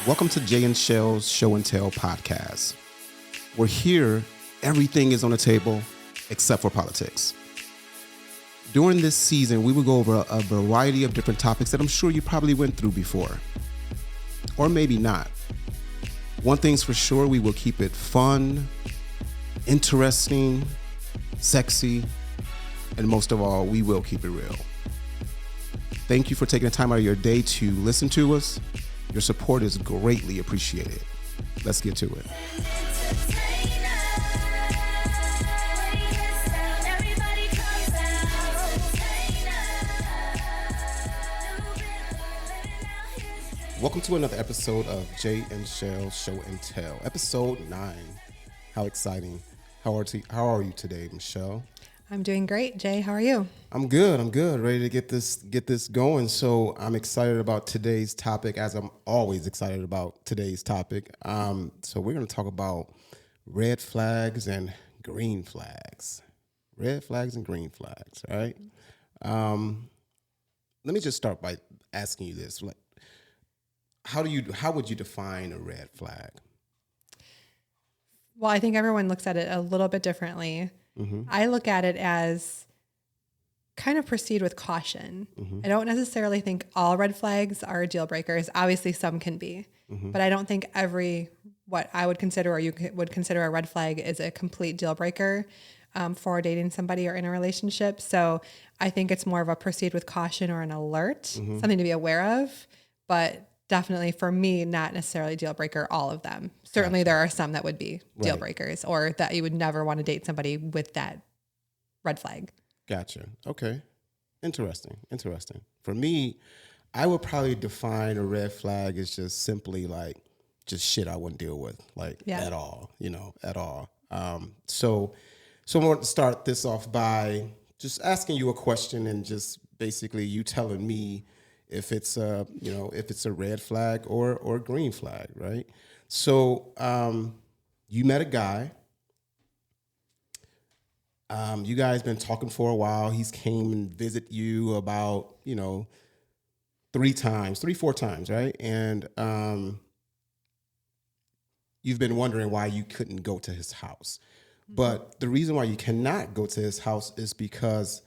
Welcome to Jay and Chelle's Show and Tell podcast. We're here, everything is on the table except for politics. During this season, we will go over a variety of different topics that I'm sure you probably went through before. Or maybe not. One thing's for sure, we will keep it fun, interesting, sexy, and most of all, we will keep it real. Thank you for taking the time out of your day to listen to us. Your support is greatly appreciated. Let's get to it. Welcome to another episode of Jay and Chelle Show and Tell, episode 9. How exciting. How are you today, Michelle? I'm doing great. Jay, how are you? I'm good. Ready to get this going. So I'm excited about today's topic, as I'm always excited about today's topic. So we're going to talk about red flags and green flags. Red flags and green flags, right? Let me just start by asking you this. Like, how would you define a red flag? Well, I think everyone looks at it a little bit differently. Mm-hmm. I look at it as kind of proceed with caution. Mm-hmm. I don't necessarily think all red flags are deal breakers. Obviously, some can be, but I don't think what I would consider or you would consider a red flag is a complete deal breaker for dating somebody or in a relationship. So I think it's more of a proceed with caution or an alert, something to be aware of, but definitely for me, not necessarily deal breaker, all of them. Certainly there are some that would be deal breakers or that you would never want to date somebody with that red flag. Gotcha. Okay. Interesting. For me, I would probably define a red flag as just simply like just shit I wouldn't deal with at all, at all. So I want to start this off by just asking you a question and just basically you telling me if it's a red flag or a green flag, right? So you met a guy. You guys been talking for a while. He's came and visit you about 4 times, right? And you've been wondering why you couldn't go to his house. But the reason why you cannot go to his house is because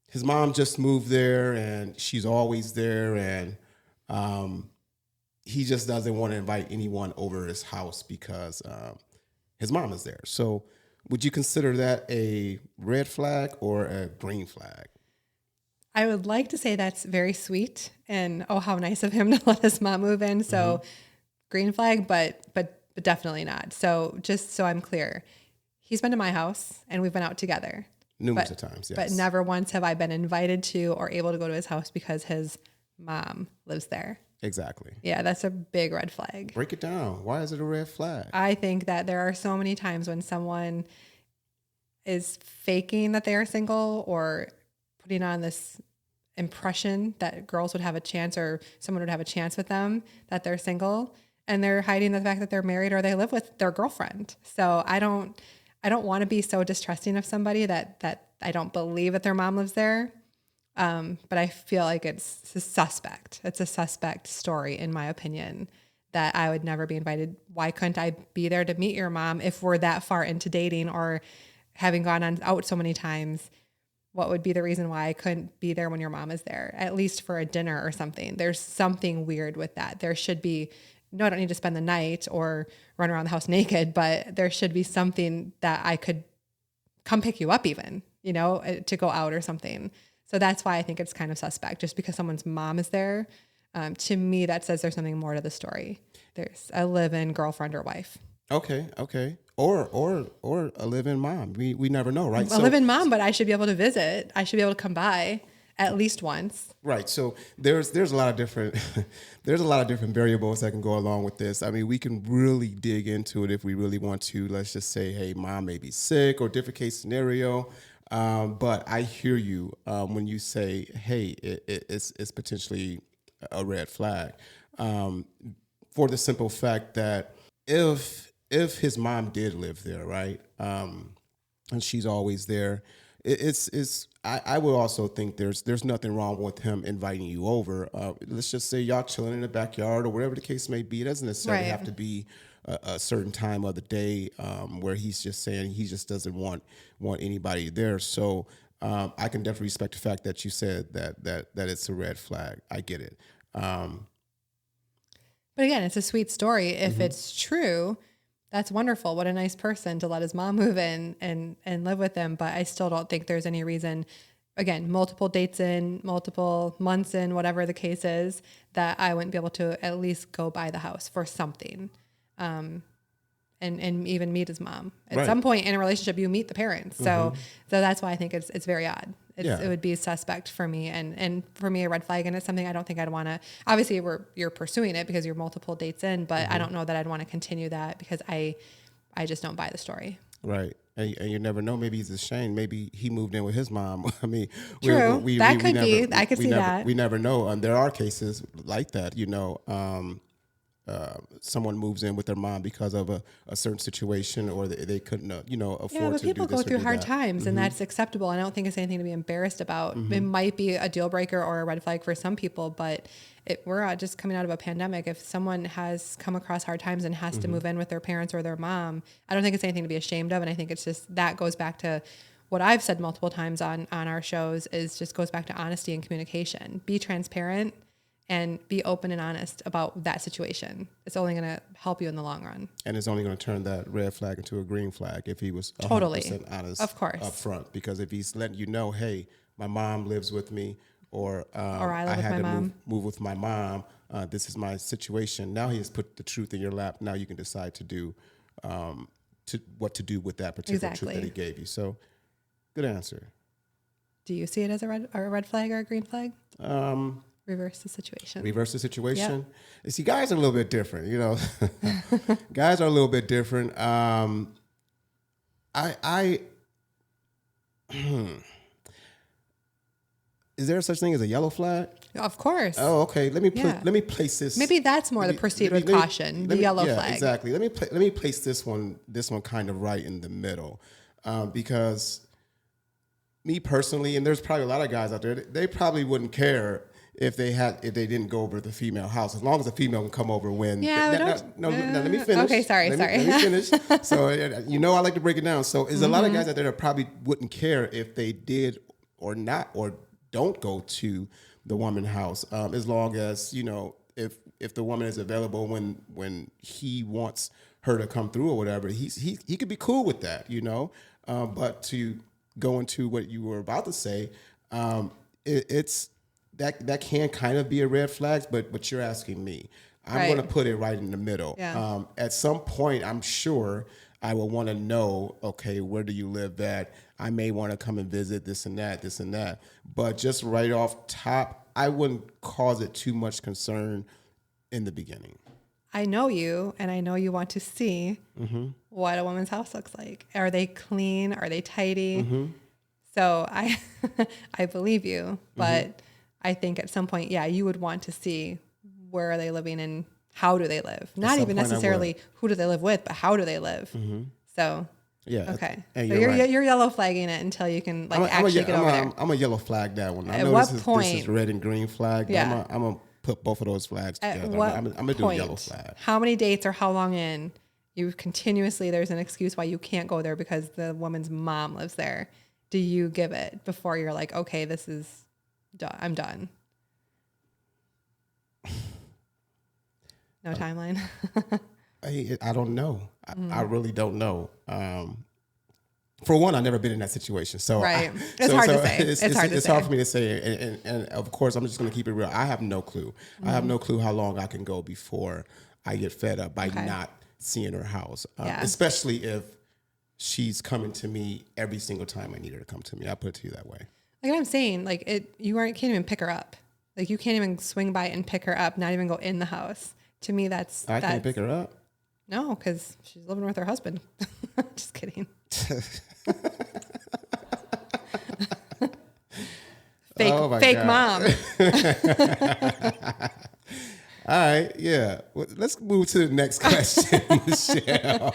his mom just moved there and she's always there, and he just doesn't want to invite anyone over his house because his mom is there. So would you consider that a red flag or a green flag? I would like to say that's very sweet and how nice of him to let his mom move in. So green flag, but definitely not. So just so I'm clear, he's been to my house and we've been out together. Numerous times, yes. But never once have I been invited to or able to go to his house because his mom lives there. Exactly. Yeah, that's a big red flag. Break it down. Why is it a red flag? I think that there are so many times when someone is faking that they are single or putting on this impression that girls would have a chance or someone would have a chance with them, that they're single, and they're hiding the fact that they're married or they live with their girlfriend. So I don't want to be so distrusting of somebody that I don't believe that their mom lives there. But I feel like it's a suspect. It's a suspect story, in my opinion, that I would never be invited. Why couldn't I be there to meet your mom if we're that far into dating or having gone out so many times? What would be the reason why I couldn't be there when your mom is there, at least for a dinner or something? There's something weird with that. There should be, no, I don't need to spend the night or run around the house naked, but there should be something that I could come pick you up even, to go out or something. So that's why I think it's kind of suspect. Just because someone's mom is there, to me, that says there's something more to the story. There's a live-in girlfriend or wife. Okay. Or a live-in mom. We never know, right? A live-in mom, but I should be able to visit. I should be able to come by at least once. Right. So there's a lot of different variables that can go along with this. I mean, we can really dig into it if we really want to. Let's just say, hey, mom may be sick or different case scenario. But I hear you when you say, hey, it's potentially a red flag, for the simple fact that if his mom did live there, right, and she's always there, I would also think there's nothing wrong with him inviting you over. Let's just say y'all chilling in the backyard or whatever the case may be. It doesn't necessarily Right. have to be a certain time of the day where he's just saying he just doesn't want anybody there. So I can definitely respect the fact that you said that it's a red flag. I get it. But again, it's a sweet story. If it's true, that's wonderful. What a nice person to let his mom move in and live with him. But I still don't think there's any reason, again, multiple dates in, multiple months in, whatever the case is, that I wouldn't be able to at least go by the house for something. And even meet his mom. At some point in a relationship, you meet the parents. So that's why I think it's very odd. It would be suspect for me, and for me a red flag, and it's something I don't think I'd want to. Obviously, you're pursuing it because you're multiple dates in, but I don't know that I'd want to continue that because I just don't buy the story. Right. And you never know. Maybe he's ashamed. Maybe he moved in with his mom. I mean, True. That could be. I could see that. We never know. There are cases like that, someone moves in with their mom because of a certain situation, or they couldn't, afford to do this. Yeah, but people go through hard times, and Mm-hmm. that's acceptable. I don't think it's anything to be embarrassed about. It might be a deal breaker or a red flag for some people, but we're just coming out of a pandemic. If someone has come across hard times and has to move in with their parents or their mom, I don't think it's anything to be ashamed of. And I think it's just, that goes back to what I've said multiple times on our shows, is just goes back to honesty and communication. Be transparent and be open and honest about that situation. It's only going to help you in the long run. And it's only going to turn that red flag into a green flag if he was 100% Totally honest, of course, up front. Because if he's letting you know, hey, my mom lives with me, or I live with had my to mom. move with my mom. This is my situation. Now he has put the truth in your lap. Now you can decide to do what to do with that particular truth that he gave you. So, good answer. Do you see it as a red flag or a green flag? Reverse the situation. Reverse the situation. Yep. You see, guys are a little bit different. Guys are a little bit different. Is there such thing as a yellow flag? Of course. Oh, okay. Let me place this. Maybe that's more the proceed with caution, the yellow flag. Exactly. Let me place this one kind of right in the middle, because me personally, and there's probably a lot of guys out there, they probably wouldn't care if they didn't go over to the female house, as long as the female can come over when. Yeah. Let me finish. Okay, sorry. Let me finish. So I like to break it down. So there's a lot of guys out there that probably wouldn't care if they did or not, or don't go to the woman's house, as long as if the woman is available when he wants her to come through or whatever, he could be cool with that, But to go into what you were about to say, it's that can kind of be a red flag, but you're asking me. I'm going to put it right in the middle. Yeah. At some point, I'm sure I will want to know, okay, where do you live at? I may want to come and visit this and that. But just right off top, I wouldn't cause it too much concern in the beginning. I know you, and I know you want to see what a woman's house looks like. Are they clean? Are they tidy? So I believe you, but I think at some point, you would want to see where are they living and how do they live? Not even necessarily who do they live with, but how do they live? So, okay. So you're yellow flagging it until you can get over there. I'm a yellow flag that one. I At know what this point? Is red and green flag. But Yeah. I'm going to put both of those flags together. At what I'm going to do a yellow flag. How many dates or how long in you continuously, there's an excuse why you can't go there because the woman's mom lives there. Do you give it before you're like, okay, this is done. I'm done. No timeline. I don't know. I really don't know. For one, I've never been in that situation, so it's hard to say. It's hard for me to say, and of course, I'm just going to keep it real. I have no clue. I have no clue how long I can go before I get fed up by not seeing her house, especially if she's coming to me every single time I need her to come to me. I put it to you that way. Like I'm saying, can't even pick her up. Like you can't even swing by and pick her up, not even go in the house. To me, that's can't pick her up. No, because she's living with her husband. Just kidding. Fake God. Mom. All right, yeah. Well, let's move to the next question, Michelle.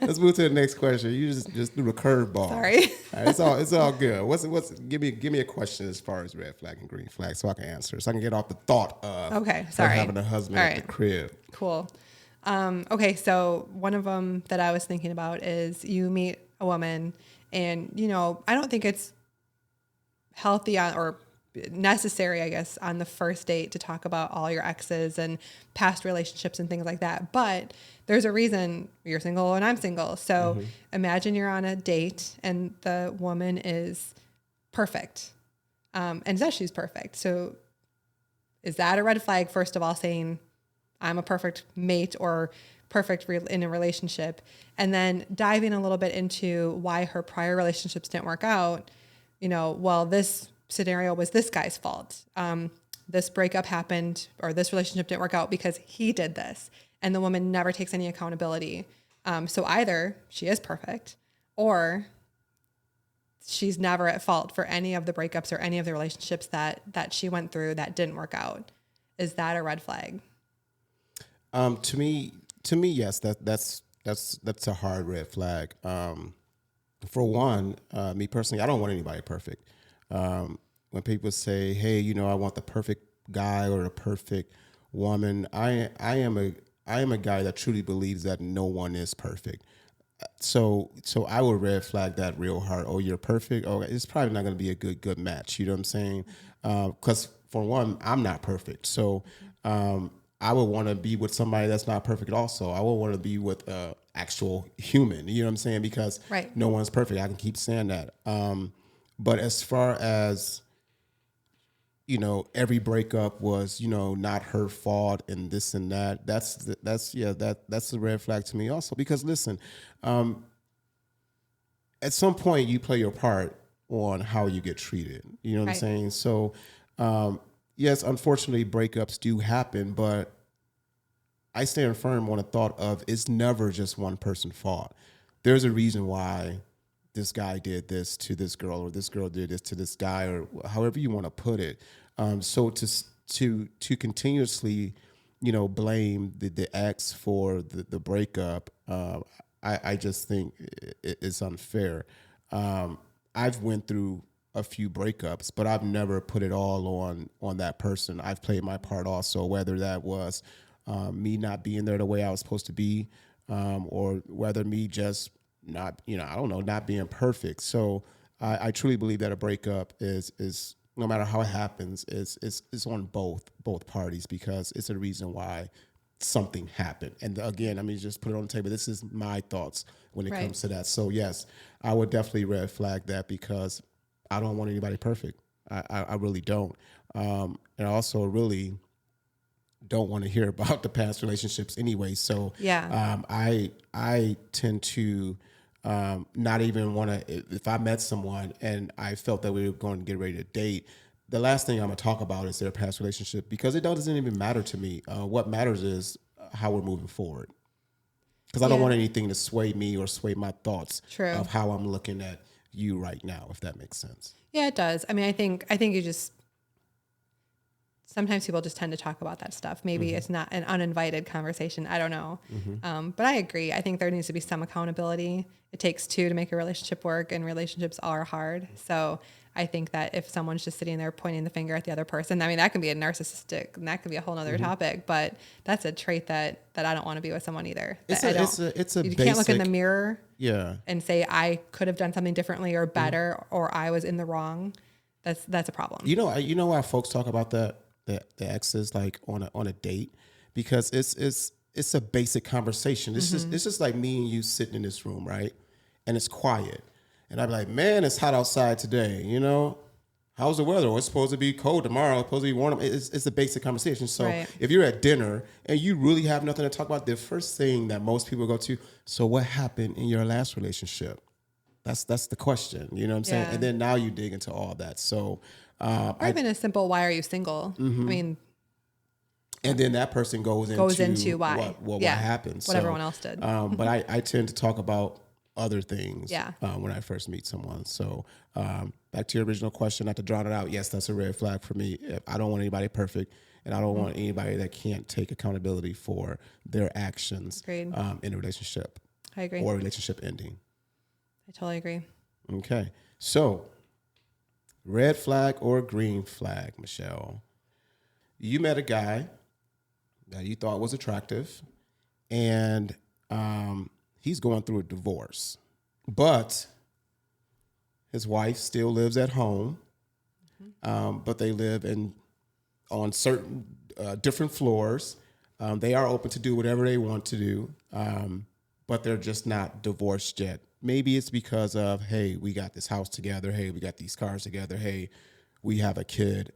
Let's move to the next question. You just threw a curveball. Sorry. All right, it's all good. Give me a question as far as red flag and green flag, so I can answer, so I can get off the thought of Okay, her sorry. having a husband All at right. the crib. Cool. Okay, so one of them that I was thinking about is you meet a woman, and I don't think it's healthy or necessary, I guess, on the first date to talk about all your exes and past relationships and things like that. But there's a reason you're single and I'm single. So imagine you're on a date and the woman is perfect, and says she's perfect. So is that a red flag, first of all, saying I'm a perfect mate or perfect in a relationship? And then diving a little bit into why her prior relationships didn't work out. Well, this scenario was this guy's fault. This breakup happened, or this relationship didn't work out because he did this. And the woman never takes any accountability. So either she is perfect, or she's never at fault for any of the breakups or any of the relationships that she went through that didn't work out. Is that a red flag? To me, yes. That's a hard red flag. For one, me personally, I don't want anybody perfect. When people say, "Hey, I want the perfect guy or the perfect woman," I am a guy that truly believes that no one is perfect. So I would red flag that real hard. Oh, you're perfect. Oh, it's probably not going to be a good match. You know what I'm saying? Because for one, I'm not perfect. So I would want to be with somebody that's not perfect. Also, I would want to be with a actual human. You know what I'm saying? Because Right. no one's perfect. I can keep saying that. But as far as every breakup was, not her fault and this and that. That's a red flag to me also. Because listen, at some point you play your part on how you get treated. You know what I'm Right. saying? So, yes, unfortunately breakups do happen, but I stand firm on the thought of it's never just one person's fault. There's a reason why this guy did this to this girl, or this girl did this to this guy, or however you want to put it. So to continuously, blame the ex for the breakup, I just think it's unfair. I've went through a few breakups, but I've never put it all on that person. I've played my part also, whether that was me not being there the way I was supposed to be, or whether me just not, I don't know, not being perfect. So I truly believe that a breakup is no matter how it happens, is on both parties, because it's a reason why something happened. And again, I mean, just put it on the table. This is my thoughts when it Right. comes to that. So yes, I would definitely red flag that, because I don't want anybody perfect. I really don't. And I also really don't want to hear about the past relationships anyway. So Yeah. I tend to not even want to, if I met someone and I felt that we were going to get ready to date, the last thing I'm going to talk about is their past relationship, because it doesn't even matter to me. What matters is how we're moving forward. Because I don't Yeah. want anything to sway me or sway my thoughts True. of how I'm looking at you right now, if that makes sense. Yeah, it does. I mean, I think you just, sometimes people just tend to talk about that stuff. Maybe it's not an uninvited conversation. I don't know. But I agree. I think there needs to be some accountability. It takes two to make a relationship work, and relationships are hard. So I think that if someone's just sitting there pointing the finger at the other person, I mean, that can be a narcissistic, and that could be a whole nother topic, but that's a trait that I don't want to be with someone either. It's a You basic, can't look in the mirror yeah. and say, I could have done something differently or better, or I was in the wrong. That's a problem. You know why folks talk about the exes like on a date, because it's a basic conversation. It's just like me and you sitting in this room, right? And it's quiet. And I'd be like, man, it's hot outside today. How's the weather? Oh, it's supposed to be cold tomorrow. It's supposed to be warm. It's a basic conversation. So Right. if you're at dinner and you really have nothing to talk about, the first thing that most people go to, so what happened in your last relationship? That's the question. You know what I'm saying? Yeah. And then now you dig into all that. So Or even a simple, why are you single? I mean, and then that person goes into why. what Yeah. happened. What everyone else did. But I tend to talk about other things Yeah. when I first meet someone. So back to your original question, not to drown it out. Yes, that's a red flag for me. I don't want anybody perfect. And I don't want anybody that can't take accountability for their actions Agreed. In a relationship. I agree. Or a relationship ending. I totally agree. Okay. So, red flag or green flag, Michelle? You met a guy that you thought was attractive, and he's going through a divorce. But his wife still lives at home, but they live on certain different floors. They are open to do whatever they want to do, but they're just not divorced yet. Maybe it's because of, hey, we got this house together. Hey, we got these cars together. Hey, we have a kid.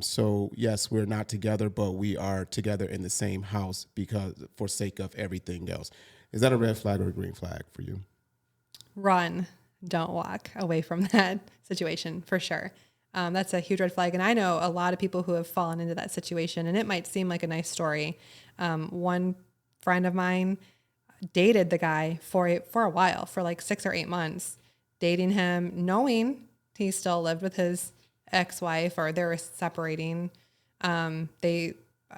So yes, we're not together, but we are together in the same house because for sake of everything else. Is that a red flag or a green flag for you? Run. Don't walk away from that situation for sure. That's a huge red flag. And I know a lot of people who have fallen into that situation, and it might seem like a nice story. One friend of mine dated the guy for a while, for like 6 or 8 months, dating him, knowing he still lived with his ex-wife, or they were separating. They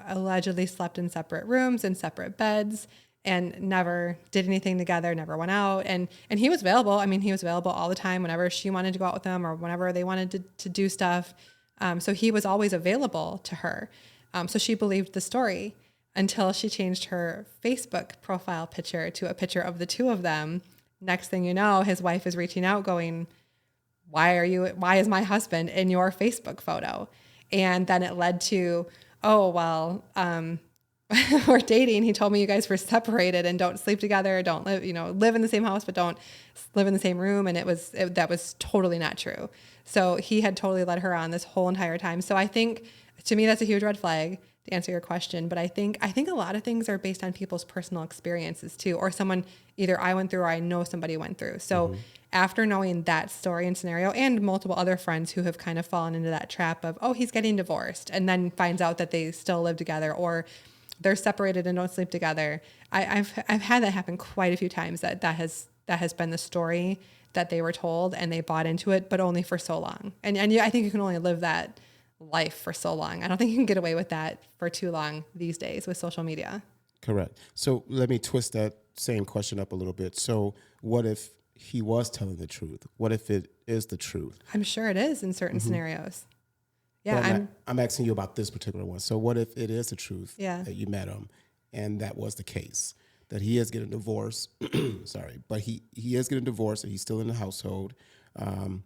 allegedly slept in separate rooms and separate beds, and never did anything together, never went out. And he was available. I mean, he was available all the time whenever she wanted to go out with him or whenever they wanted to do stuff. So he was always available to her. So she believed the story until she changed her Facebook profile picture to a picture of the two of them. Next thing you know, his wife is reaching out going, why is my husband in your Facebook photo? And then it led to, oh, well, we're dating. He told me you guys were separated and don't sleep together, don't live in the same house, but don't live in the same room. And that was totally not true. So he had totally led her on this whole entire time. So I think, to me, that's a huge red flag, to answer your question. But I think a lot of things are based on people's personal experiences too, or someone either I went through or I know somebody went through. So after knowing that story and scenario, and multiple other friends who have kind of fallen into that trap of, oh, he's getting divorced, and then finds out that they still live together, or they're separated and don't sleep together. I've had that happen quite a few times. That has been the story that they were told, and they bought into it, but only for so long. And I think you can only live that life for so long. I don't think you can get away with that for too long these days with social media. Correct. So let me twist that same question up a little bit. So what if he was telling the truth? What if it is the truth? I'm sure it is in certain scenarios. Yeah, I'm asking you about this particular one. So what if it is the truth that you met him and that was the case, that he is getting divorced, sorry, but he is getting divorced and he's still in the household, and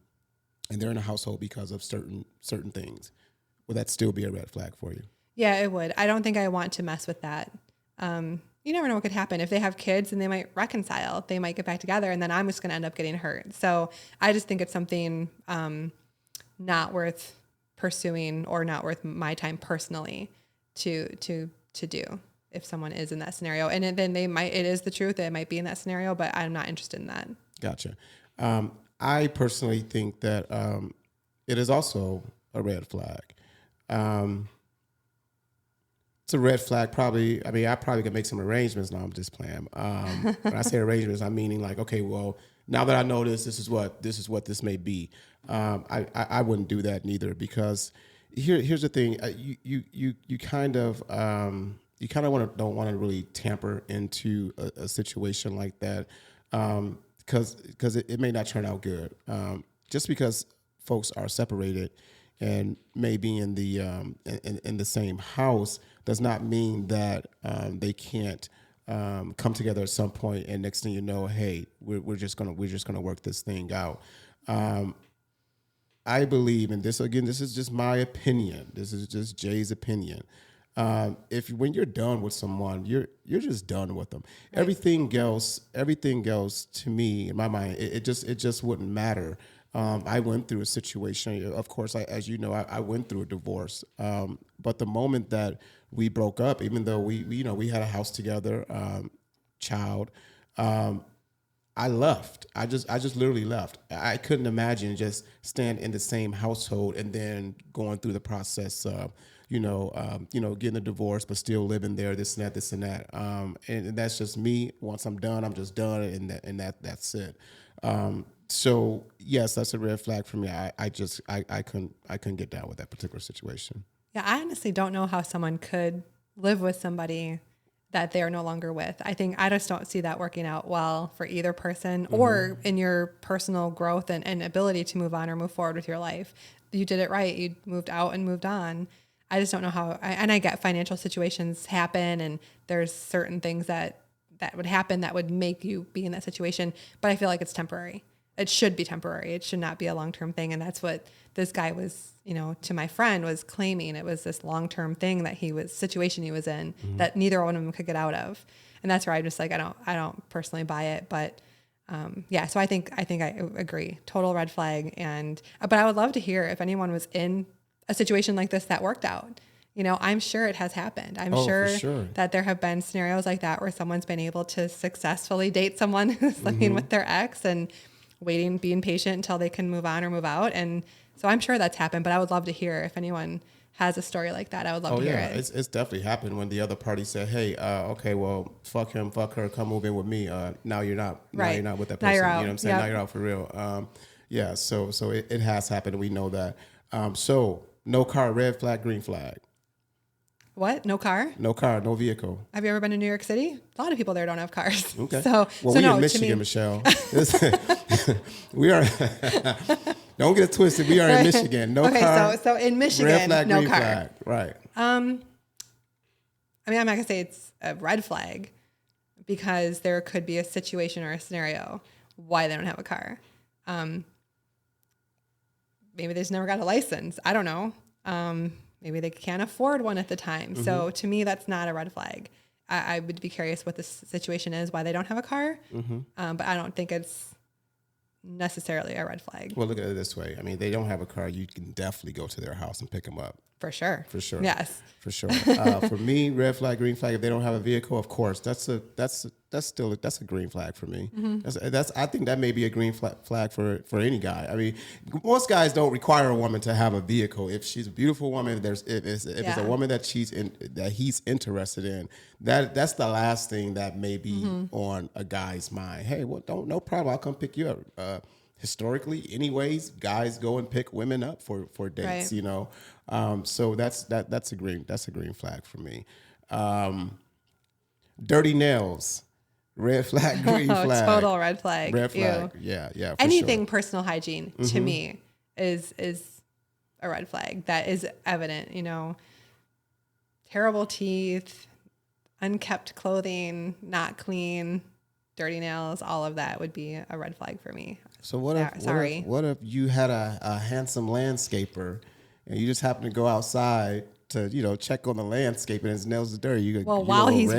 they're in a household because of certain things. Would that still be a red flag for you? Yeah, it would. I don't think I want to mess with that. You never know what could happen. If they have kids and they might reconcile, they might get back together, and then I'm just going to end up getting hurt. So I just think it's something not worth pursuing, or not worth my time personally to do if someone is in that scenario. And then it is the truth, it might be in that scenario, but I'm not interested in that. Gotcha. I personally think that it is also a red flag. It's a red flag. Probably. I mean, I probably could make some arrangements. No, I'm just playing. When I say arrangements, I'm meaning like, okay, well, now that I know this is what this may be. I wouldn't do that neither, because here's the thing. You kind of don't want to really tamper into a situation like that, because it may not turn out good. Just because folks are separated and may be in the same house does not mean that they can't come together at some point, and next thing you know, hey, we're just gonna work this thing out. I believe, and this is just my opinion. This is just Jay's opinion. When you're done with someone, you're just done with them. Right. Everything else to me, in my mind, it just wouldn't matter. I went through a situation. Of course, as you know, I went through a divorce. But the moment that we broke up, even though we had a house together, child, I left. I just literally left. I couldn't imagine just staying in the same household and then going through the process of, getting a divorce, but still living there, this and that. And that's just me. Once I'm done, I'm just done, and that's it. So yes, that's a red flag for me. I couldn't get down with that particular situation. Yeah, I honestly don't know how someone could live with somebody that they are no longer with. I just don't see that working out well for either person or in your personal growth and ability to move on or move forward with your life. You did it right. You moved out and moved on. I just don't know how, and I get financial situations happen and there's certain things that would happen that would make you be in that situation. But I feel like it's temporary. It should be temporary. It should not be a long-term thing. And that's what this guy was, to my friend was claiming. It was this long-term thing that situation he was in that neither one of them could get out of. And that's where I'm just like, I don't personally buy it, but yeah. So I think I agree. Total red flag. But I would love to hear if anyone was in a situation like this that worked out. I'm sure it has happened. I'm sure that there have been scenarios like that where someone's been able to successfully date someone who's living with their ex and being patient until they can move on or move out. And so I'm sure that's happened, but I would love to hear if anyone has a story like that. I would love to hear it. It's definitely happened when the other party said, hey, okay, well, fuck him, fuck her, come move in with me. Now you're not, now you're not with that person. Now you're out. You know what I'm saying? Now you're out for real. Yeah. So it has happened. We know that. So no car, red flag, green flag. What? No car? No car, no vehicle. Have you ever been to New York City? A lot of people there don't have cars. Okay. We in Michigan, Michelle. We are. Don't get it twisted. We are in Michigan. No car. So in Michigan, red flag, no green car. Flag. Right. I'm not gonna say it's a red flag because there could be a situation or a scenario why they don't have a car. Maybe they just never got a license. I don't know. Maybe they can't afford one at the time. So to me, that's not a red flag. I would be curious what the situation is, why they don't have a car. But I don't think it's necessarily a red flag. Well, look at it this way. I mean, they don't have a car. You can definitely go to their house and pick them up. For sure. Yes. For sure. For me, red flag, green flag. If they don't have a vehicle, of course, that's a green flag for me. I think that may be a green flag for any guy. I mean, most guys don't require a woman to have a vehicle. If she's a beautiful woman, if it's a woman that he's interested in, that's the last thing that may be on a guy's mind. Hey, well, no problem. I'll come pick you up. Historically, anyways, guys go and pick women up for dates. Right. So that's a green flag for me. Dirty nails, red flag, green flag. Total red flag. Red flag. Ew. Yeah. Anything personal hygiene to me is a red flag. That is evident. Terrible teeth, unkept clothing, not clean, dirty nails, all of that would be a red flag for me. So what if you had a handsome landscaper and you just happen to go outside to, check on the landscape and his nails are dirty? While he's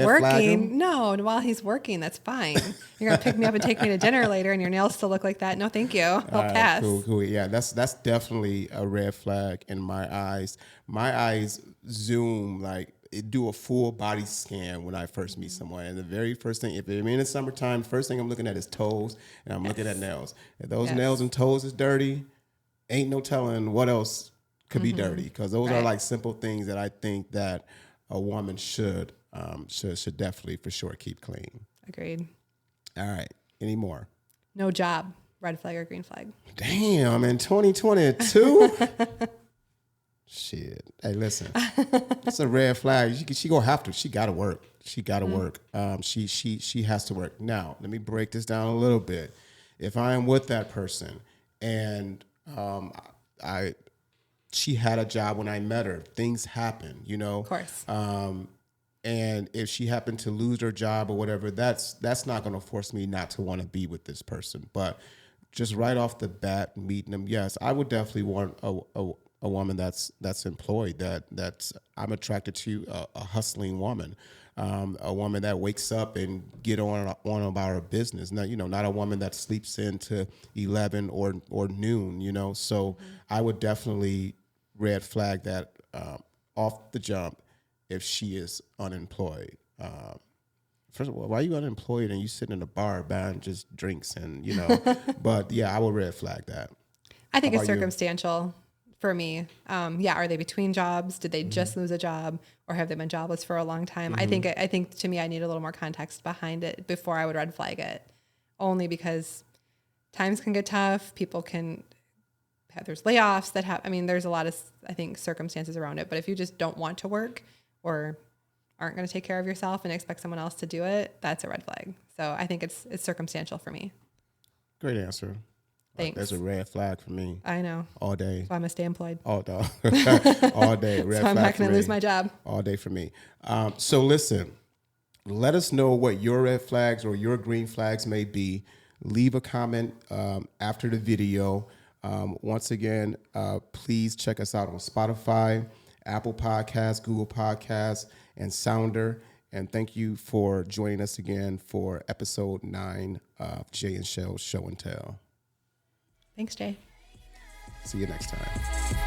working, that's fine. You're going to pick me up and take me to dinner later and your nails still look like that? No, thank you. I'll pass. Cool. Yeah, that's definitely a red flag in my eyes. My eyes zoom do a full body scan when I first meet someone. And the very first thing, if I'm in the summertime, first thing I'm looking at is toes and I'm looking at nails. If those nails and toes is dirty, ain't no telling what else could be dirty. Because those are simple things that I think that a woman should definitely for sure keep clean. Agreed. All right. Any more? No job. Red flag or green flag? Damn, in 2022? Shit. Hey, listen. It's a red flag. She gonna have to. She gotta work. She gotta work. She has to work. Now, let me break this down a little bit. If I am with that person and she had a job when I met her, things happen, Of course. And if she happened to lose her job or whatever, that's not gonna force me not to want to be with this person. But just right off the bat, meeting them, yes, I would definitely want a woman that's employed, that's I'm attracted to a hustling woman, a woman that wakes up and get on about her business. Now, not a woman that sleeps into 11 or noon, So I would definitely red flag that off the jump if she is unemployed. First of all, why are you unemployed and you sitting in a bar buying just drinks and, but yeah, I would red flag that. I think it's circumstantial. For me, are they between jobs? Did they just lose a job, or have they been jobless for a long time? I think to me, I need a little more context behind it before I would red flag it. Only because times can get tough. People can there's layoffs that have, I mean, there's a lot of, I think, circumstances around it, but if you just don't want to work or aren't going to take care of yourself and expect someone else to do it, that's a red flag. So I think it's circumstantial for me. Great answer. Thanks. That's a red flag for me. I know. All day. So I'm going to stay employed. All day. All day. Red So I'm flag not for going to me. lose my job. All day for me. So listen, let us know what your red flags or your green flags may be. Leave a comment after the video. Once again, please check us out on Spotify, Apple Podcasts, Google Podcasts, and Sounder. And thank you for joining us again for episode 9 of Jay and Chelle Show and Tell. Thanks, Jay. See you next time.